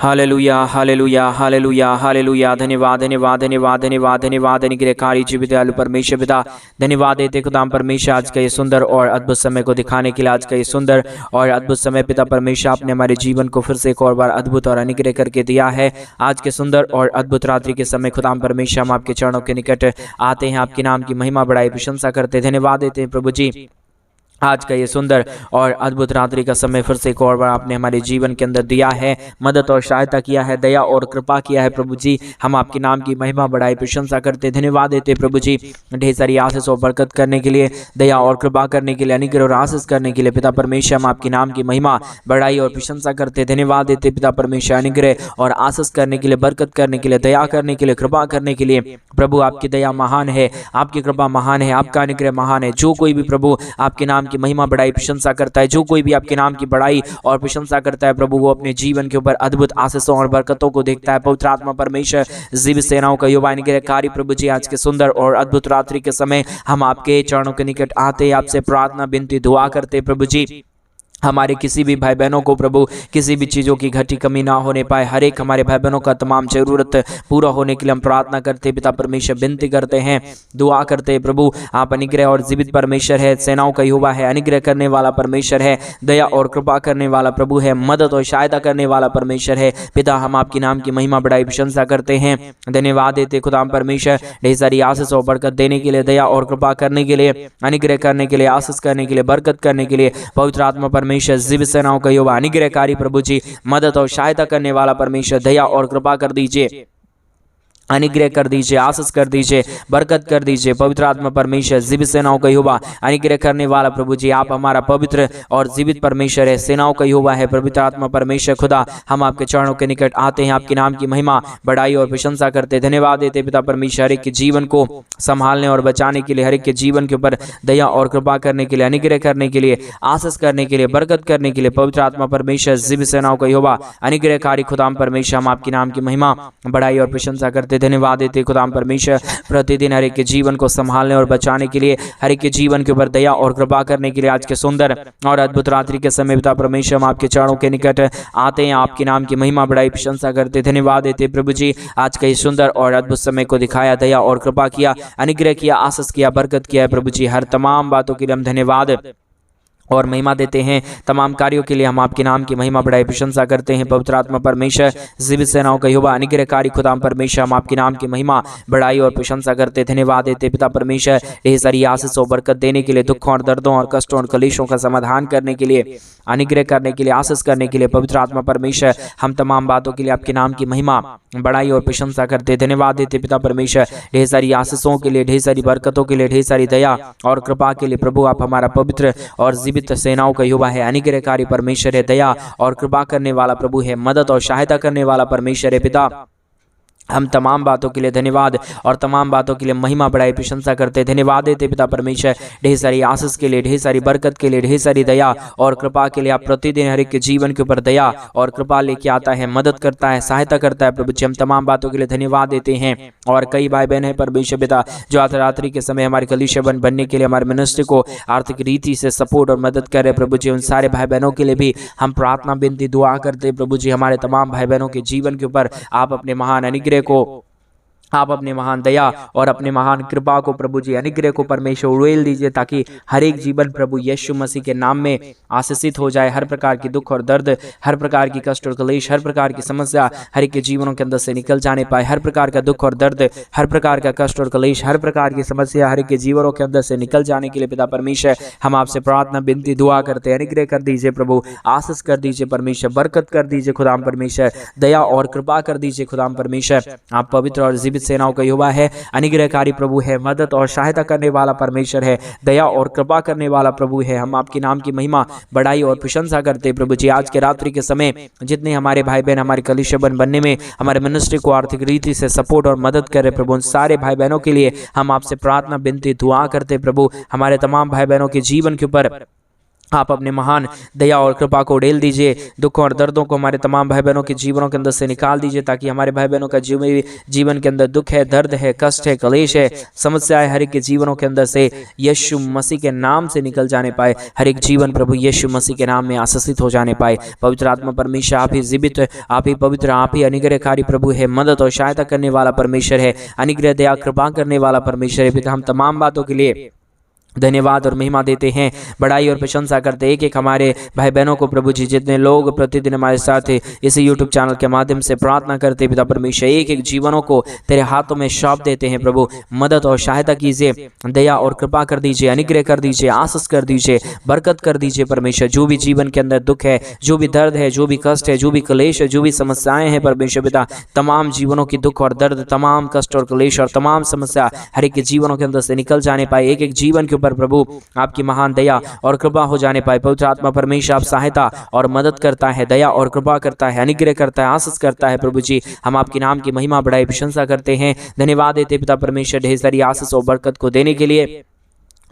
Hallelujah hallelujah hallelujah hallelujah. धन्यवाद धन्यवाद धन्यवाद धन्यवाद धन्यवाद निग्रहकारी जीवित दयालु परमेश्वर पिता, धन्यवाद देते खुदाम परमेश्वर आज का ये सुंदर और अद्भुत समय को दिखाने के लिए। आज का ये सुंदर और अद्भुत समय पिता परमेश्वर आपने हमारे जीवन को फिर से एक और बार अद्भुत और अनुग्रह करके दिया है। आज के सुंदर और अद्भुत रात्रि के समय खुदाम परमेश्वर हम आपके चरणों के निकट आते हैं, आपके नाम की महिमा बढ़ाई प्रशंसा करते, धन्यवाद देते हैं प्रभु जी। आज का ये सुंदर और अद्भुत रात्रि का समय फिर से एक और बार आपने हमारे जीवन के अंदर दिया है, मदद और सहायता किया है, दया और कृपा किया है प्रभु जी। हम आपके नाम की महिमा बढ़ाई प्रशंसा करते, धन्यवाद देते प्रभु जी। ढेर सारी आशीष और बरकत करने के लिए, दया और कृपा करने के लिए, अनुग्रह और आशीष करने के लिए पिता परमेश्वर हम आपके नाम की महिमा बढ़ाई और प्रशंसा करते, धन्यवाद देते पिता परमेश्वर। अनुग्रह और आशीष करने के लिए, बरकत करने के लिए, दया करने के लिए, कृपा करने के लिए प्रभु आपकी दया महान है, आपकी कृपा महान है, आपका अनुग्रह महान है। जो कोई भी प्रभु आपके नाम की महिमा बढ़ाई प्रशंसा करता है, जो कोई भी आपके नाम की बढ़ाई और प्रशंसा करता है प्रभु, वो अपने जीवन के ऊपर अद्भुत आशीषों और बरकतों को देखता है। पवित्र आत्मा परमेश्वर जीवित सेनाओं का युवा अनुग्रहकारी प्रभु जी, आज के सुंदर और अद्भुत रात्रि के समय हम आपके चरणों के निकट आते, आपसे प्रार्थना विनती दुआ करते प्रभु जी। हमारे किसी भी भाई बहनों को प्रभु किसी भी चीज़ों की घटी कमी ना होने पाए, हर एक हमारे भाई बहनों का तमाम जरूरत पूरा होने के लिए हम प्रार्थना करते पिता परमेश्वर, विनती करते हैं, दुआ करते हैं प्रभु। आप अनुग्रह और जीवित परमेश्वर है, सेनाओं का युवा है, अनुग्रह करने वाला परमेश्वर है, दया और कृपा करने वाला प्रभु है, मदद और सहायता करने वाला परमेश्वर है पिता। हम आपके नाम की महिमा बढ़ाई प्रशंसा करते हैं, धन्यवाद देते खुदाम परमेश्वर। ढेर सारी आशीष और बरकत देने के लिए, दया और कृपा करने के लिए, अनुग्रह करने के लिए, आशीष करने के लिए, बरकत करने के लिए पवित्र आत्मा परमेश्वर जीवित सेनाओं का युवा अनुग्रहकारी प्रभु जी, मदद और सहायता करने वाला परमेश्वर, दया और कृपा कर दीजिए, अनुग्रह कर दीजिए, आशीष कर दीजिए, बरकत कर दीजिए पवित्र आत्मा परमेश्वर। जीवित सेनाओं का युवा अनुग्रह करने वाला प्रभु जी, आप हमारा पवित्र और जीवित परमेश्वर है, सेनाओं का युवा है पवित्र आत्मा परमेश्वर खुदा। हम आपके चरणों के निकट आते हैं, आपके नाम की महिमा बढ़ाई और प्रशंसा करते, धन्यवाद देते पिता परमेश्वर। हर एक के जीवन को संभालने और बचाने के लिए, हर एक के जीवन के ऊपर दया और कृपा करने के लिए, अनुग्रह करने के लिए, आशीष करने के लिए, बरकत करने के लिए पवित्र आत्मा परमेश्वर जीवित सेनाओं का युवा अनुग्रहकारी खुदाम परमेश्वर। हम आपके नाम की महिमा बढ़ाई और प्रशंसा करते, धन्यवाद देते खुदाम परमेश्वर। प्रतिदिन हर एक के जीवन को संभालने और बचाने के लिए, हर एक के जीवन के ऊपर दया और कृपा करने के लिए आज के सुंदर और अद्भुत रात्रि के समय पिता परमेश्वर हम आपके चरणों के निकट आते हैं, आपके नाम की महिमा बढ़ाई प्रशंसा करते, धन्यवाद देते प्रभु जी। आज का ये सुंदर और अद्भुत समय को दिखाया, दया और कृपा किया, अनुग्रह किया, आशीष किया, बरकत किया है प्रभु जी। हर तमाम बातों के लिए हम धन्यवाद और महिमा देते हैं, तमाम कार्यों के लिए हम आपके नाम की महिमा बढ़ाई प्रशंसा करते हैं पवित्र आत्मा परमेश्वर। जीवित सेनाओं का युवा अनुग्रहकारी खुदाम परमेश्वर, हम आपके नाम की महिमा बढ़ाई और प्रशंसा करते, धन्यवाद देते पिता परमेश्वर। ढेर सारी आशीष और बरकत देने के लिए, दुखों और दर्दों और कष्टों और कलेशों का समाधान करने के लिए, अनुग्रह करने के लिए, आशीष करने के लिए पवित्र आत्मा परमेश्वर। हम तमाम बातों के लिए आपके नाम की महिमा बढ़ाई और प्रशंसा करते, धन्यवाद देते पिता परमेश्वर। ढेर सारी आशीषों के लिए, ढेर सारी बरकतों के लिए, ढेर सारी दया और कृपा के लिए प्रभु आप हमारा पवित्र और जीवित सेनाओं का युवा है, अनुग्रहकारी परमेश्वर है, दया और कृपा करने वाला प्रभु है, मदद और सहायता करने वाला परमेश्वर है पिता। हम तमाम बातों के लिए धन्यवाद और तमाम बातों के लिए महिमा बढ़ाई प्रशंसा करते, धन्यवाद देते पिता परमेश्वर। ढेर सारी आशीष के लिए, ढेर सारी बरकत के लिए, ढेर सारी दया और कृपा के लिए आप प्रतिदिन हर एक के जीवन के ऊपर दया और कृपा लेके आता है, मदद करता है, सहायता करता है प्रभु जी। हम तमाम बातों के लिए धन्यवाद देते हैं। और कई भाई बहन है परमेश्वर पिता जो आज रात्रि के समय हमारे कलीसिया बनने के लिए, हमारे मिनिस्ट्री को आर्थिक रीति से सपोर्ट और मदद करे प्रभु जी, उन सारे भाई बहनों के लिए भी हम प्रार्थना विनती दुआ करते प्रभु जी। हमारे तमाम भाई बहनों के जीवन के ऊपर आप अपने महान अनुग्रह को, आप अपने महान दया और अपने महान कृपा को प्रभु जी, अनुग्रह को परमेश्वर उड़ेल दीजिए, ताकि हर एक जीवन प्रभु यीशु मसीह के नाम में आशीषित हो जाए। हर प्रकार की दुख और दर्द, हर प्रकार की कष्ट और क्लेश, हर प्रकार की समस्या हर एक के जीवनों के अंदर से निकल जाने पाए। हर प्रकार का दुख और दर्द, हर प्रकार का कष्ट और क्लेश, हर प्रकार की समस्या हर एक के जीवनों के अंदर से निकल जाने के लिए पिता परमेश्वर हम आपसे प्रार्थना विनती दुआ करते हैं। अनुग्रह कर दीजिए प्रभु, आशीष कर दीजिए परमेश्वर, बरकत कर दीजिए खुदाम परमेश्वर, दया और कृपा कर दीजिए खुदाम परमेश्वर। आप पवित्र और जीवित सेनाओं का युवा है, अनुग्रहकारी प्रभु है, मदद और सहायता करने वाला परमेश्वर है, दया और कृपा करने वाला प्रभु है। हम आपके नाम की महिमा बढ़ाई और प्रशंसा करते प्रभु जी। आज के रात्रि के समय जितने हमारे भाई बहन हमारे कलीसिया बनने में, हमारे मिनिस्ट्री को आर्थिक रीति से सपोर्ट और मदद करे प्रभु, उन सारे भाई बहनों के लिए हम आपसे प्रार्थना विनती दुआ करते प्रभु। हमारे तमाम भाई बहनों के जीवन के ऊपर आप अपने महान दया और कृपा को उड़ेल दीजिए। दुखों और दर्दों को हमारे तमाम भाई बहनों के जीवनों के अंदर से निकाल दीजिए, ताकि हमारे भाई बहनों का जीवन के अंदर दुख है, दर्द है, कष्ट है, क्लेश है, समस्या है, हर एक के जीवनों के अंदर से यीशु मसीह के नाम से निकल जाने पाए। हर एक जीवन प्रभु यीशु मसीह के नाम में आशीषित हो जाने पाए। पवित्र आत्मा परमेश्वर, आप ही जीवित, आप ही पवित्र, आप ही अनुग्रहकारी प्रभु है, मदद और सहायता करने वाला परमेश्वर है, अनुग्रह दया कृपा करने वाला परमेश्वर है। पिता, हम तमाम बातों के लिए धन्यवाद और महिमा देते हैं, बड़ाई और प्रशंसा करते हैं। एक हमारे भाई बहनों को प्रभु जी, जितने लोग प्रतिदिन हमारे साथ इस यूट्यूब चैनल के माध्यम से प्रार्थना करते पिता परमेश्वर, एक एक जीवनों को तेरे हाथों में सौंप देते हैं प्रभु। मदद और सहायता कीजिए, दया और कृपा कर दीजिए, अनुग्रह कर दीजिए, आशीष कर दीजिए, बरकत कर दीजिए परमेश्वर। जो भी जीवन के अंदर दुख है, जो भी दर्द है, जो भी कष्ट है, जो भी क्लेश है, जो भी समस्याएं हैं परमेश्वर पिता, तमाम जीवनों की दुख और दर्द, तमाम कष्ट और क्लेश और तमाम समस्या हर एक के जीवनों के अंदर से निकल जाने पाए। एक एक जीवन के पर प्रभु आपकी महान दया और कृपा हो जाने पाए। पवित्र आत्मा परमेश्वर, आप सहायता और मदद करता है, दया और कृपा करता है, अनुग्रह करता है, आशीष करता है प्रभु जी। हम आपके नाम की महिमा बढ़ाई प्रशंसा करते हैं, धन्यवाद देते पिता परमेश्वर, ढेर सारी आशीष और बरकत को देने के लिए,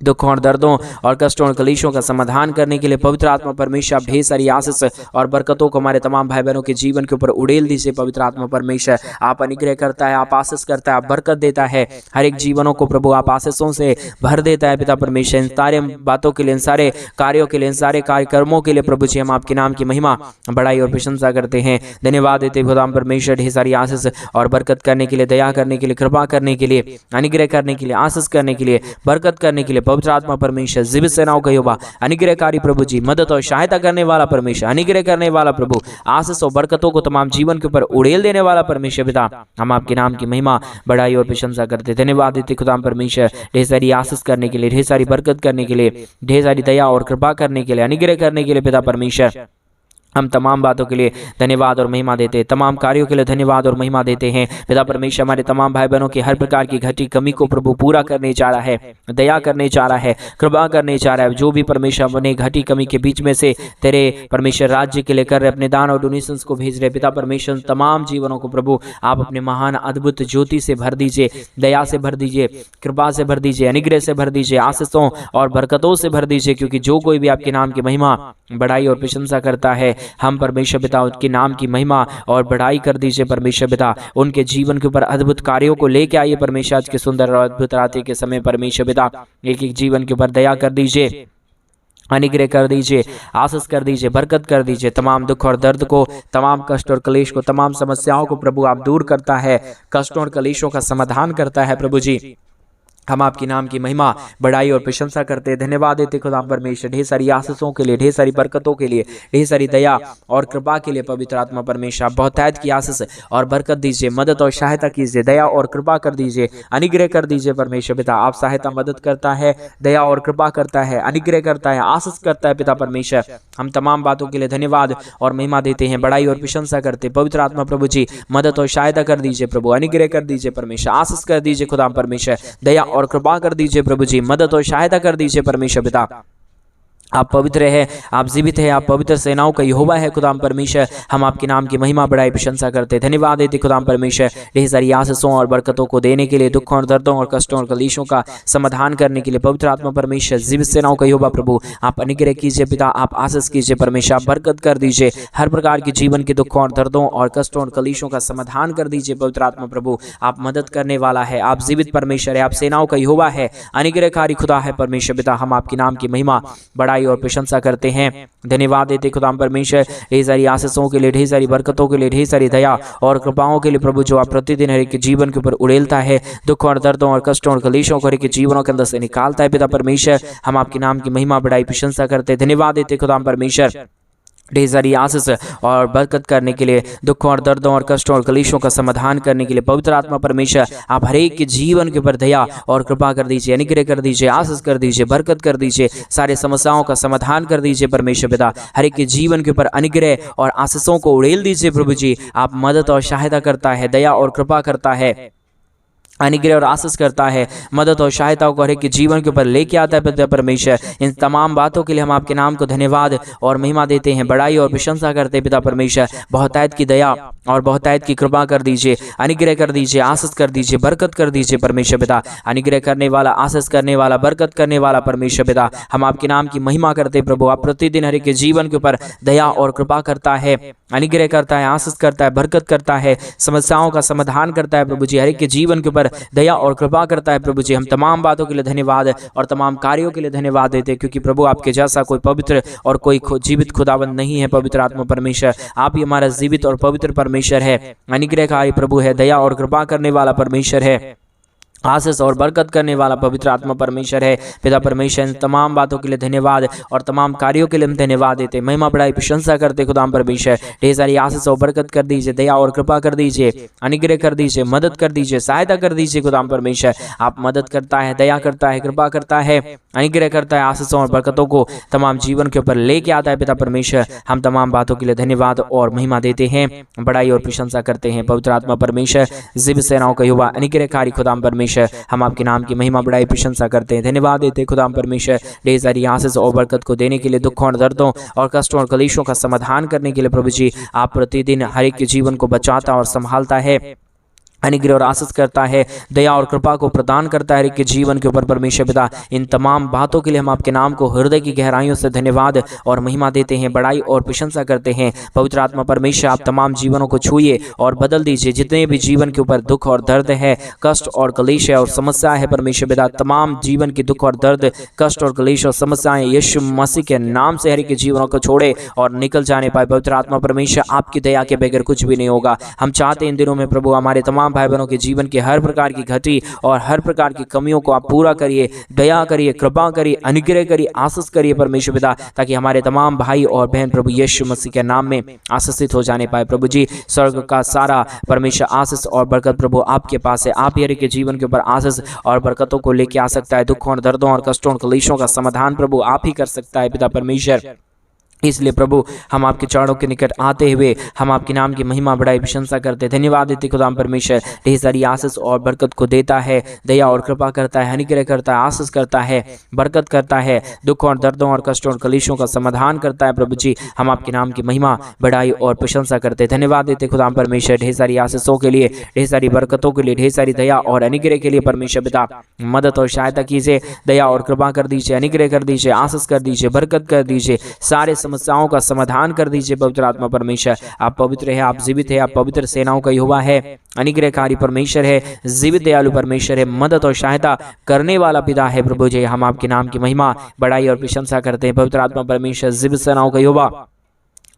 दुखों और दर्दों और कष्टों और कलेशों का समाधान करने के लिए। पवित्र आत्मा परमेश्वर, आप ढेर सारी आशीष और बरकतों को हमारे तमाम भाई बहनों के जीवन के ऊपर उड़ेल दीजिए। पवित्र आत्मा परमेश्वर, आप अनुग्रह करता है, आप आशीष करता है, आप बरकत देता है, हर एक जीवनों को प्रभु आप आशीषों से भर देता है पिता परमेश्वर। इन सारे बातों के लिए, इन सारे कार्यों के लिए, इन सारे कार्यक्रमों के लिए प्रभु जी हम आपके नाम की महिमा बड़ाई और प्रशंसा करते हैं, धन्यवाद देते खुदा परमेश्वर। ढेर सारी आशीष और बरकत करने के लिए, दया करने के लिए, कृपा करने के लिए, अनुग्रह करने के लिए, आशीष करने के लिए, बरकत करने के लिए। पवित्र आत्मा परमेश्वर, जीवित सेनाओं का यहोवा, अनुग्रहकारी प्रभु जी, मदद और सहायता करने वाला परमेश्वर, अनुग्रह करने वाला प्रभु, आशीष और बरकतों को तमाम जीवन के ऊपर उड़ेल देने वाला परमेश्वर पिता, हम आपके नाम की महिमा बड़ाई और प्रशंसा करते, धन्यवाद देते खुदा परमेश्वर। ढेर सारी आशीष करने के लिए, ढेर सारी बरकत करने के लिए, ढेर सारी दया और कृपा करने के लिए, अनुग्रह करने के लिए पिता परमेश्वर, हम तमाम बातों के लिए धन्यवाद और महिमा देते हैं, तमाम कार्यों के लिए धन्यवाद और महिमा देते हैं पिता परमेश्वर। हमारे तमाम भाई बहनों की हर प्रकार की घटी कमी को प्रभु पूरा करने जा रहा है, दया करने जा रहा है, कृपा करने जा रहा है। जो भी परमेश्वर अपने घटी कमी के बीच में से तेरे परमेश्वर राज्य के लिए कर रहे, अपने दान और डोनेशंस को भेज रहे पिता परमेश्वर, तमाम जीवनों को प्रभु आप अपने महान अद्भुत ज्योति से भर दीजिए, दया से भर दीजिए, कृपा से भर दीजिए, अनुग्रह से भर दीजिए, आशीषों और बरकतों से भर दीजिए। क्योंकि जो कोई भी आपके नाम की महिमा बड़ाई और प्रशंसा करता है, हम परमेश्वर पिता उनके नाम की महिमा और बढ़ाई कर दीजिए परमेश्वर पिता। उनके जीवन के ऊपर अद्भुत कार्यों को लेके आइए परमेश्वर। आज के सुंदर और अद्भुत रात्रि के समय परमेश्वर पिता एक एक जीवन के ऊपर दया कर दीजिए, अनुग्रह कर दीजिए, आशीष कर दीजिए, बरकत कर दीजिए। तमाम दुख और दर्द को, तमाम कष्ट और कलेश को, तमाम समस्याओं को प्रभु आप दूर करता है, कष्टों और कलेशों का समाधान करता है प्रभु जी। हम आपके नाम की महिमा बड़ाई और प्रशंसा करते हैं, धन्यवाद देते खुदा परमेश्वर। ढेर सारी आशीषों के लिए, ढेर सारी बरकतों के लिए, ढेर सारी दया और कृपा के लिए पवित्र आत्मा परमेश्वर आप बहुतायत की आशीष और बरकत दीजिए, मदद और सहायता कीजिए, दया और कृपा कर दीजिए, अनुग्रह कर दीजिए परमेश्वर पिता। आप सहायता मदद करता है, दया और कृपा करता है, अनुग्रह करता है, आशीष करता है पिता परमेश्वर। हम तमाम बातों के लिए धन्यवाद और महिमा देते हैं, बड़ाई और प्रशंसा करते। पवित्र आत्मा प्रभु जी मदद और सहायता कर दीजिए प्रभु, अनुग्रह कर दीजिए परमेश्वर, आशीष कर दीजिए खुदा परमेश्वर, दया और कृपा कर दीजिए प्रभु जी, मदद और सहायता कर दीजिए परमेश्वर पिता। आप पवित्र है, आप जीवित है, आप पवित्र सेनाओं का यहोवा है खुदाम परमेश्वर। हम आपके नाम की महिमा बड़ाई प्रशंसा करते, धन्यवाद देते खुदाम परमेश्वर। ढेर सारी आशीषों और बरकतों को देने के लिए, दुखों और दर्दों और कष्टों और कलेशों का समाधान करने के लिए पवित्र आत्मा परमेश्वर, जीवित सेनाओं का यहोवा प्रभु आप अनुग्रह कीजिए पिता, आप आशीष कीजिए परमेश्वर, आप बरकत कर दीजिए, हर प्रकार के जीवन के दुखों और दर्दों और कष्टों और कलेशों का समाधान कर दीजिए पवित्र आत्मा प्रभु। आप मदद करने वाला है, आप जीवित परमेश्वर है, आप सेनाओं का यहोवा है, अनुग्रहकारी खुदा है परमेश्वर पिता। हम आपके नाम की महिमा बड़ाई और प्रशंसा करते हैं, धन्यवाद देते खुदा परमेश्वर। ढेर सारी आशीषों के लिए, ढेर सारी बरकतों के लिए, ढेर सारी दया और कृपाओं के लिए प्रभु जो आप प्रतिदिन हर एक जीवन के ऊपर उड़ेलता है, दुख और दर्दों और कष्टों और कलेशों को हर एक जीवनों के अंदर से निकालता है पिता परमेश्वर। हम आपके नाम की महिमा बड़ाई प्रशंसा करते, धन्यवाद देते खुदा परमेश्वर। ढेर सारी आशीष और बरकत करने के लिए, दुखों और दर्दों और कष्टों और कलेशों का समाधान करने के लिए पवित्र आत्मा परमेश्वर आप हर एक के जीवन के ऊपर दया और कृपा कर दीजिए, अनुग्रह कर दीजिए, आशीष कर दीजिए, बरकत कर दीजिए, सारे समस्याओं का समाधान कर दीजिए परमेश्वर पिता। हर एक के जीवन के ऊपर अनुग्रह और आशीषों को उड़ेल दीजिए प्रभु जी। आप मदद और सहायता करता है, दया और कृपा करता है, अनुग्रह और आशीष करता है, मदद और सहायता को हर एक के जीवन के ऊपर लेके आता है पिता परमेश्वर। इन तमाम बातों के लिए हम आपके नाम को धन्यवाद और महिमा देते हैं, बड़ाई और प्रशंसा करते हैं पिता परमेश्वर। बहुतायत की दया और बहुतायत की कृपा कर दीजिए, अनुग्रह कर दीजिए, आशीष कर दीजिए, बरकत कर दीजिए परमेश्वर पिता। अनुग्रह करने वाला, आशीष करने वाला, बरकत करने वाला परमेश्वर पिता, हम आपके नाम की महिमा करते हैं प्रभु। आप प्रतिदिन हर एक के जीवन के ऊपर दया और कृपा करता है, अनुग्रह करता है, आशीष करता है, बरकत करता है, समस्याओं का समाधान करता है प्रभु जी। हर एक के जीवन के ऊपर दया और कृपा करता है प्रभु जी। हम तमाम बातों के लिए धन्यवाद और तमाम कार्यों के लिए धन्यवाद देते हैं, क्योंकि प्रभु आपके जैसा कोई पवित्र और कोई जीवित खुदाबंद नहीं है। पवित्र आत्मा परमेश्वर, आप ही हमारा जीवित और पवित्र परमेश्वर है, अनुग्रहकारी प्रभु है, दया और कृपा करने वाला परमेश्वर है, आशीष और बरकत करने वाला पवित्र आत्मा परमेश्वर है पिता परमेश्वर। इन तमाम बातों के लिए धन्यवाद और तमाम कार्यों के लिए हम धन्यवाद देते, महिमा बड़ाई प्रशंसा करते खुदाम परमेश्वर। ढेर सारी आशीष और बरकत कर दीजिए, दया और कृपा कर दीजिए, अनुग्रह कर दीजिए, मदद कर दीजिए, सहायता कर दीजिए खुदाम परमेश्वर। आप मदद करता है, दया करता है, कृपा करता है, अनुग्रह करता है, आशीषों और बरकतों को तमाम जीवन के ऊपर लेके आता है पिता परमेश्वर। हम तमाम बातों के लिए धन्यवाद और महिमा देते हैं, बड़ाई और प्रशंसा करते हैं पवित्र आत्मा परमेश्वर। जीवित सेनाओं का युवा अनुग्रहकारी खुदाम परमेश्वर, हम आपके नाम की महिमा बड़ाई प्रशंसा करते हैं, धन्यवाद देते हैं खुदाम परमेश्वर। ढेर सारी आशीष और बरकत को देने के लिए, दुखों और दर्दों और कष्टों और कलेशों का समाधान करने के लिए प्रभु जी, आप प्रतिदिन हर एक के जीवन को बचाता और संभालता है, अनुग्रह और आशीष करता है, दया और कृपा को प्रदान करता है हर एक के जीवन के ऊपर परमेश्वर पिता। इन तमाम बातों के लिए हम आपके नाम को हृदय की गहराइयों से धन्यवाद और महिमा देते हैं, बड़ाई और प्रशंसा करते हैं पवित्र आत्मा परमेश्वर। आप तमाम जीवनों को छूइए और बदल दीजिए, जितने भी जीवन के ऊपर दुख और दर्द है, कष्ट और कलेश है और समस्या है परमेश्वर पिता, तमाम जीवन की दुख और दर्द, कष्ट और कलेश और समस्याएं यीशु मसीह के नाम से हर एक के जीवनों को छोड़े और निकल जाने पाए पवित्र आत्मा परमेश्वर। आपकी दया के बगैर कुछ भी नहीं होगा। हम चाहते हैं इन दिनों में प्रभु हमारे तमाम भाई बहनों के जीवन के हर प्रकार की घटी और हर प्रकार की कमियों को आप पूरा करिए, दया करिए, कृपा करिए, अनुग्रह करिए, आशीष करिए परमेश्वर पिता, ताकि हमारे तमाम भाई और बहन प्रभु यीशु मसीह के नाम में आशीषित हो जाने पाए प्रभु जी। स्वर्ग का सारा परमेश्वर आशीष और बरकत प्रभु आपके पास है। आप हर एक के जीवन के ऊपर आशीष और बरकतों को लेके आ सकता है, दुखों और दर्दों और कष्टों और कलेशों का समाधान प्रभु आप ही कर सकता है पिता परमेश्वर। इसलिए प्रभु हम आपके चरणों के निकट आते हुए हम आपके नाम की महिमा बड़ाई प्रशंसा करते, धन्यवाद देते खुदाम परमेश्वर। ढेर सारी आशीष और बरकत को देता है, दया और कृपा करता है, अनुग्रह करता है, आशीष करता है, बरकत करता है, दुखों और दर्दों और कष्टों और कलेशों का समाधान करता है प्रभु जी। हम आपके नाम की महिमा बड़ाई और प्रशंसा करते, धन्यवाद देते खुदाम परमेश्वर। ढेर सारी आशीषों के लिए, ढेर सारी बरकतों के लिए, ढेर सारी दया और अनुग्रह के लिए परमेश्वर पिता मदद और सहायता कीजिए, दया और कृपा कर दीजिए, अनुग्रह कर दीजिए, आशीष कर दीजिए, बरकत कर दीजिए, सारे समस्याओं का समाधान कर दीजिए पवित्र आत्मा परमेश्वर। आप पवित्र है, आप जीवित है, आप पवित्र सेनाओं का यहोवा है, अनुग्रहकारी परमेश्वर है, जीवित दयालु परमेश्वर है, मदद और सहायता करने वाला पिता है प्रभु जी। हम आपके नाम की महिमा बड़ाई और प्रशंसा करते हैं पवित्र आत्मा परमेश्वर, जीवित सेनाओं का यहोवा,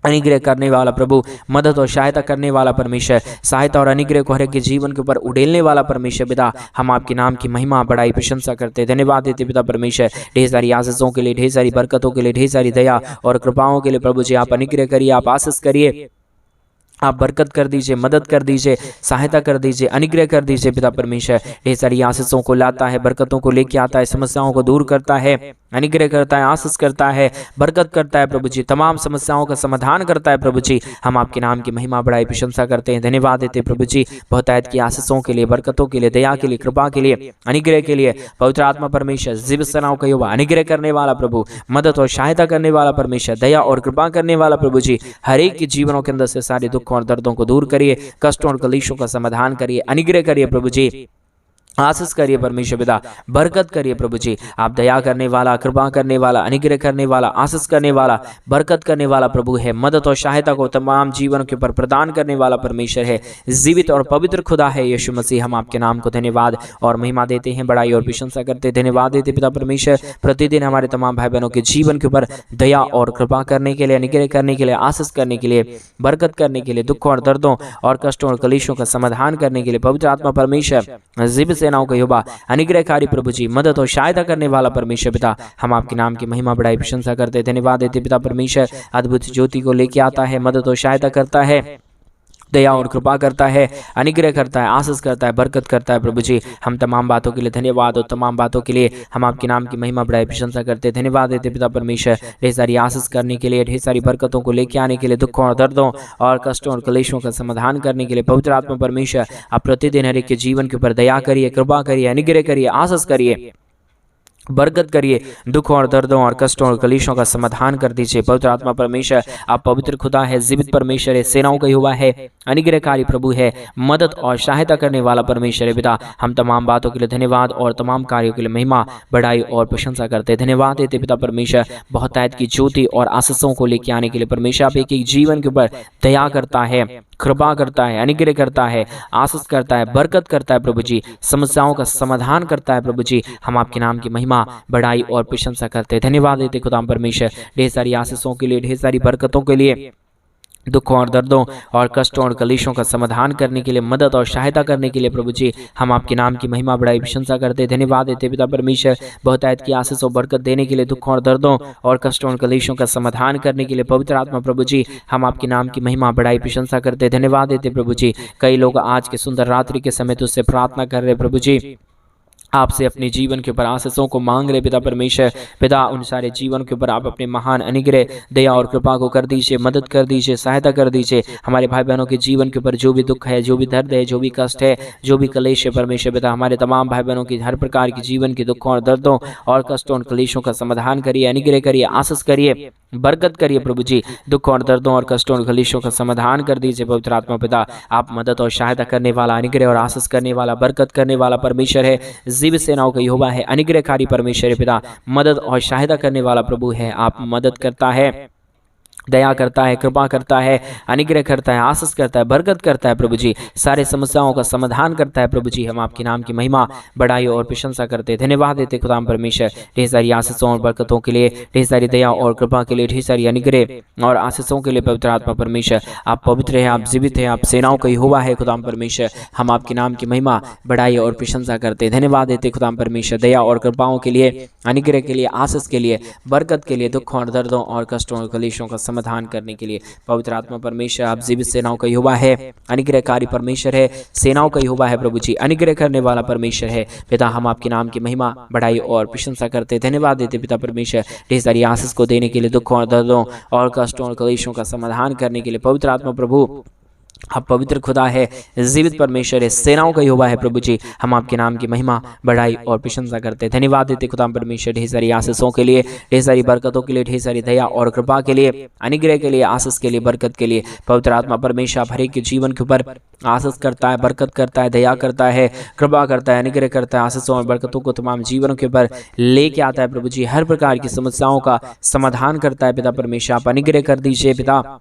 अनुग्रह करने वाला प्रभु, मदद और सहायता करने वाला परमेश्वर, सहायता और अनुग्रह को हर एक के जीवन के ऊपर उड़ेलने वाला परमेश्वर पिता। हम आपके नाम की महिमा बड़ाई प्रशंसा करते, धन्यवाद देते पिता परमेश्वर। ढेर सारी आशीषों के लिए, ढेर सारी बरकतों के लिए, ढेर सारी दया और कृपाओं के लिए प्रभु जी आप अनुग्रह करिए, आप आशीष करिए, आप बरकत कर दीजिए, मदद कर दीजिए, सहायता कर दीजिए, अनुग्रह कर दीजिए पिता परमेश्वर। ढेर सारी आशीषों को लाता है, बरकतों को लेके आता है, समस्याओं को दूर करता है, अनुग्रह करता है, आशीष करता है, बरकत करता है प्रभु जी, तमाम समस्याओं का समाधान करता है प्रभु जी। हम आपके नाम की महिमा बड़ाई प्रशंसा करते हैं, धन्यवाद देते हैं प्रभु जी बहुतायत की आशीषों के लिए, बरकतों के लिए, दया के लिए, कृपा के लिए, अनुग्रह के लिए पवित्र आत्मा परमेश्वर। जीवित सेनाओं का यहोवा, अनुग्रह करने वाला प्रभु, मदद और सहायता करने वाला परमेश्वर, दया और कृपा करने वाला प्रभु जी। हर एक के जीवनों के अंदर से सारे दुखों और दर्दों को दूर करिए, कष्टों और कलेशों का समाधान करिए, अनुग्रह करिए प्रभु जी, आशीष करिए परमेश्वर पिता, बरकत करिए प्रभु जी। आप दया करने वाला, कृपा करने वाला, अनुग्रह करने वाला, आशीष करने वाला, बरकत करने वाला प्रभु है, मदद और सहायता को तमाम जीवन के ऊपर प्रदान करने वाला परमेश्वर है, जीवित और पवित्र खुदा है यीशु मसीह। हम आपके नाम को धन्यवाद और महिमा देते हैं, बड़ाई और प्रशंसा करते, धन्यवाद देते पिता परमेश्वर। प्रतिदिन हमारे तमाम भाई बहनों के जीवन के ऊपर दया और कृपा करने के लिए, अनुग्रह करने के लिए, आशीष करने के लिए, बरकत करने के लिए, दुखों और दर्दों और कष्टों और कलेशों का समाधान करने के लिए पवित्र आत्मा परमेश्वर, जीवित सेनाओं का यहोवा, अनुग्रहकारी प्रभु जी, मदद और सहायता करने वाला परमेश्वर पिता। हम आपके नाम की महिमा बड़ाई प्रशंसा करते, धन्यवाद देते पिता परमेश्वर। अद्भुत ज्योति को लेके आता है, मदद और सहायता करता है, दया और कृपा करता है, अनुग्रह करता है, आशीष करता है, बरकत करता है। प्रभु जी हम तमाम बातों के लिए धन्यवाद, और तमाम बातों के लिए हम आपके नाम की महिमा बढ़ाई प्रशंसा करते हैं। धन्यवाद देते पिता परमेश्वर, ढेर सारी आशीष करने के लिए, ढेर सारी बरकतों को लेके आने के लिए, दुखों और दर्दों और कष्टों और क्लेशों का समाधान करने के लिए। पवित्र आत्मा परमेश्वर आप प्रतिदिन हर एक के जीवन के ऊपर दया करिए, कृपा करिए, अनुग्रह करिए, आशीष करिए, बरकत करिए, दुखों और दर्दों और कष्टों और कलेशों का समाधान कर दीजिए। पवित्र आत्मा परमेश्वर आप पवित्र खुदा है, जीवित परमेश्वर है, सेनाओं का यहोवा है, अनुग्रहकारी प्रभु है, मदद और सहायता करने वाला परमेश्वर है। पिता हम तमाम बातों के लिए धन्यवाद और तमाम कार्यों के लिए महिमा बढ़ाई और प्रशंसा करते हैं। धन्यवाद देते पिता परमेश्वर, बहुतायत की ज्योति और आशीषों को लेकर आने के लिए। परमेश्वर आप एक जीवन के ऊपर दया करता है, कृपा करता है, अनुग्रह करता है, आशीष करता है, बरकत करता है। प्रभु जी समस्याओं का समाधान करता है। प्रभु जी हम आपके नाम की महिमा बढ़ाई और प्रशंसा करते हैं। धन्यवाद देते खुदा परमेश्वर, ढेर सारी आशीषों के लिए, ढेर सारी बरकतों के लिए, दुखों और दर्दों और कष्टों और कलेशों का समाधान करने के लिए, मदद और सहायता करने के लिए। प्रभु जी हम आपके नाम की महिमा बढ़ाई प्रशंसा करते हैं। धन्यवाद देते पिता परमेश्वर, बहुतायत की आशीष और बरकत देने के लिए, दुखों और दर्दों और कष्टों और कलेशों का समाधान करने के लिए। पवित्र आत्मा प्रभु जी हम आपके नाम की महिमा बढ़ाई प्रशंसा करते हैं। धन्यवाद देते प्रभु जी, कई लोग आज के सुंदर रात्रि के समय तुझसे प्रार्थना कर रहे प्रभु जी, आपसे अपने जीवन के ऊपर आशीषों को मांग रहे पिता परमेश्वर। पिता उन सारे जीवन के ऊपर आप अपने महान अनुग्रह, दया और कृपा को कर दीजिए, मदद कर दीजिए, सहायता कर दीजिए। हमारे भाई बहनों के जीवन के ऊपर जो भी दुख है, जो भी दर्द है, जो भी कष्ट है, जो भी कलेश है परमेश्वर पिता, हमारे तमाम भाई बहनों की हर प्रकार की जीवन के दुखों और दर्दों और कष्टों और कलेशों का समाधान करिए, अनुग्रह करिए, आशीष करिए, बरकत करिए। प्रभु जी दुखों और दर्दों और कष्टों और कलेशों का समाधान कर दीजिए। पवित्र आत्मा पिता आप मदद और सहायता करने वाला, अनुग्रह और आशीष करने वाला, बरकत करने वाला परमेश्वर है, जीवित सेनाओं का यहोवा है, अनुग्रहकारी परमेश्वर है। पिता मदद और सहायता करने वाला प्रभु है, आप मदद करता है, दया करता है, कृपा करता है, अनुग्रह करता है, आशीष करता है, बरकत करता है। प्रभु जी सारे समस्याओं का समाधान करता है। प्रभु जी हम आपके नाम की महिमा बढ़ाई और प्रशंसा करते हैं। धन्यवाद देते खुदाम परमेश्वर, ढेर सारी आशीषों और बरकतों के लिए, ढेर सारी दया और कृपा के लिए, ढेर सारी अनुग्रह और आशीषों के लिए। पवित्र आत्मा परमेश्वर आप पवित्र है, आप जीवित है, आप सेनाओं का यहोवा है। खुदाम परमेश्वर हम आपके नाम की महिमा बढ़ाई और प्रशंसा करते हैं। धन्यवाद देते खुदाम परमेश्वर, दया और कृपाओं के लिए, अनुग्रह के लिए, आशीष के लिए, बरकत के लिए, दुखों और दर्दों और कष्टों और कलेशों का समाधान करने के लिए। पवित्र आत्मा परमेश्वर आप जीवित सेनाओं का यहोवा है, अनुग्रहकारी परमेश्वर है, सेनाओं का यहोवा है। प्रभु जी अनुग्रह करने वाला परमेश्वर है। पिता हम आपके नाम की महिमा बढ़ाई और प्रशंसा करते, धन्यवाद देते पिता परमेश्वर, ढेर सारी आशीष को देने के लिए, दुखों और दर्दों और कष्टों और कलेशों का समाधान करने के लिए। पवित्र आत्मा प्रभु आप पवित्र खुदा है, जीवित परमेश्वर है, सेनाओं का यहोवा है। प्रभु जी हम आपके नाम की महिमा बढ़ाई और प्रशंसा करते हैं। धन्यवाद देते खुदा परमेश्वर, ढेर सारी आशीषों के लिए, ढेर सारी बरकतों के लिए, ढेर सारी दया और कृपा के लिए, अनुग्रह के लिए, आशीष के लिए, बरकत के लिए। पवित्र आत्मा परमेश्वर आप हर एक के जीवन के ऊपर आशीष करता है, बरकत करता है, दया करता है, कृपा करता है, अनुग्रह करता है, आशीषों और बरकतों को तमाम जीवनों के ऊपर लेके आता है। प्रभु जी हर प्रकार की समस्याओं का समाधान करता है। पिता परमेश्वर आप अनुग्रह कर दीजिए, पिता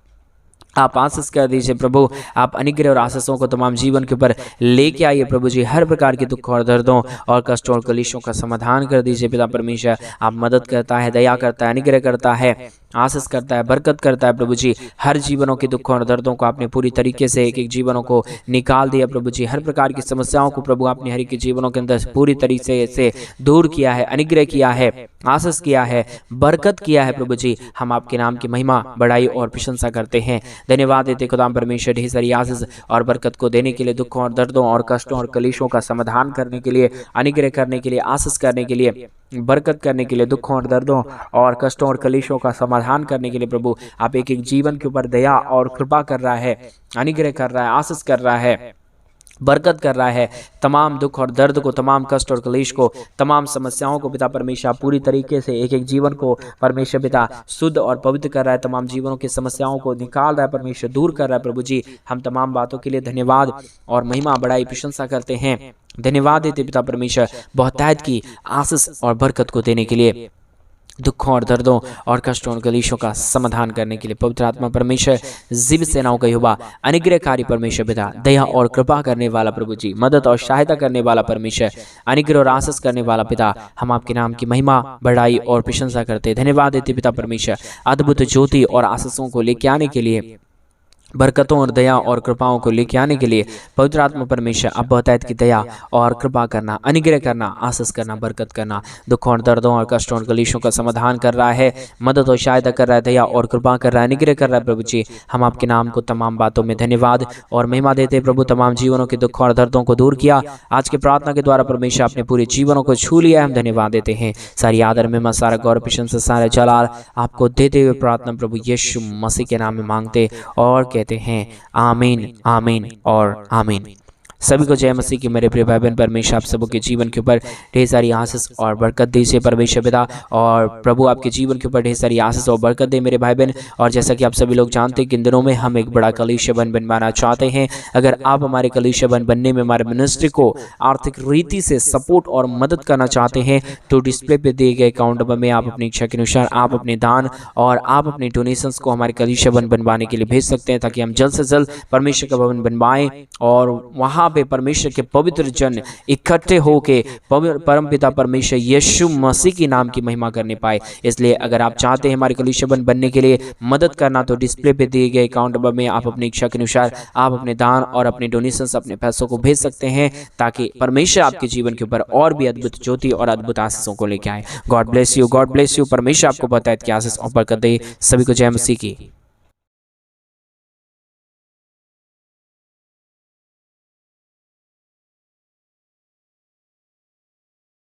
आप आशीष कर दीजिए। प्रभु आप अनुग्रह और आशीषों को तमाम जीवन के ऊपर लेके आइए। प्रभु जी हर प्रकार के दुख और दर्दों और कष्टों और कलेशों का समाधान कर दीजिए। पिता परमेश्वर आप मदद करता है, दया करता है, अनुग्रह करता है, आशीष करता है, बरकत करता है। प्रभु जी हर जीवनों के दुखों और दर्दों को आपने पूरी तरीके से एक एक जीवनों को निकाल दिया। प्रभु जी हर प्रकार की समस्याओं को प्रभु आपने हर एक के जीवनों के अंदर पूरी तरीके से दूर किया है, अनुग्रह किया है, आशीष किया है, बरकत किया है। प्रभु जी हम आपके नाम की महिमा बढ़ाई और प्रशंसा करते हैं। धन्यवाद देते खुदाम परमेश्वर, ढेर सारी आशीष और बरकत को देने के लिए, दुखों और दर्दों और कष्टों और कलेशों का समाधान करने के लिए, अनुग्रह करने के लिए, आशीष करने के लिए, बरकत करने के लिए, दुखों और दर्दों और कष्टों और कलेशों का समाधान करने के लिए। प्रभु आप एक एक जीवन के ऊपर दया और कृपा कर रहा है, अनुग्रह कर रहा है, आशीष कर रहा है, बरकत कर रहा है। तमाम दुख और दर्द को, तमाम कष्ट और कलेश को, तमाम समस्याओं को पिता परमेश्वर पूरी तरीके से एक एक जीवन को परमेश्वर पिता शुद्ध और पवित्र कर रहा है। तमाम जीवनों की समस्याओं को निकाल रहा है परमेश्वर, दूर कर रहा है। प्रभु जी हम तमाम बातों के लिए धन्यवाद और महिमा बढ़ाई प्रशंसा करते हैं। धन्यवाद देते पिता परमेश्वर बहुतायत की आशीष और बरकत को देने के लिए, दुखों और दर्दों और कष्टों और कलेशों का समाधान करने के लिए। पवित्र आत्मा परमेश्वर जीवित सेनाओं का यहोवा, अनुग्रहकारी परमेश्वर पिता, दया और कृपा करने वाला प्रभु जी, मदद और सहायता करने वाला परमेश्वर, अनुग्रह और आशीष करने वाला पिता, हम आपके नाम की महिमा बढ़ाई और प्रशंसा करते। धन्यवाद देते पिता परमेश्वर अद्भुत ज्योति और आशीषों को लेके आने के लिए, बरकतों और दया और कृपाओं को लेके आने के लिए पवित्र आत्मा परमेश्वर आप बहुतायत की दया और कृपा करना, अनुग्रह करना, आशीष करना, बरकत करना, दुखों और दर्दों और कष्टों और कलेशों का समाधान कर रहा है, मदद और सहायता कर रहा है, दया और कृपा कर रहा है, अनुग्रह कर रहा है। प्रभु जी, हम आपके नाम को तमाम बातों में धन्यवाद और महिमा देते हैं। प्रभु, तमाम जीवनों के दुखों और दर्दों को दूर किया आज के प्रार्थना के द्वारा परमेश्वर अपने पूरे जीवनों को छू लिया, हम धन्यवाद देते हैं। सारी आदर में सारा गौरव प्रशंसा सारा जलाल आपको देते हुए प्रार्थना प्रभु यीशु मसीह के नाम में मांगते और कहते हैं आमीन, आमीन और आमीन। सभी को जय मसीह की। मेरे प्रिय भाई बहन, परमेश्वर आप सबके जीवन के ऊपर ढेर सारी आशीष और बरकत दे से परमेश्वर पिता, और प्रभु आपके जीवन के ऊपर ढेर सारी आशीष और बरकत दे मेरे भाई बहन। और जैसा कि आप सभी लोग जानते हैं कि इन दिनों में हम एक बड़ा कलीसिया बनवाना चाहते हैं। अगर आप हमारे कलीसिया बनने में हमारे मिनिस्ट्री को आर्थिक रीति से सपोर्ट और मदद करना चाहते हैं तो डिस्प्ले पे दिए गए अकाउंट नंबर में आप अपनी इच्छा के अनुसार आप अपने दान और आप अपने डोनेशंस को हमारे कलीसिया बनवाने के लिए भेज सकते हैं, ताकि हम जल्द से जल्द परमेश्वर का भवन बनवाएं और वहां पे परमेश्वर के पवित्र जन इकट्ठे होके परमपिता परमेश्वर यीशु मसीह की नाम की महिमा करने पाए। इसलिए अगर आप चाहते हैं हमारे कलीसिया बनने के लिए मदद करना तो डिस्प्ले पे दिए गए अकाउंट नंबर में आप अपनी इच्छा के अनुसार आप अपने दान और अपने डोनेशंस अपने पैसों को भेज सकते हैं, ताकि परमेश्वर आपके जीवन के ऊपर और भी अद्भुत ज्योति और अद्भुत आशीषों को लेके आए। God bless you, God bless you. परमेश्वर आपको बताए कि आशीष और बरकत दे। सभी को जय मसीह की।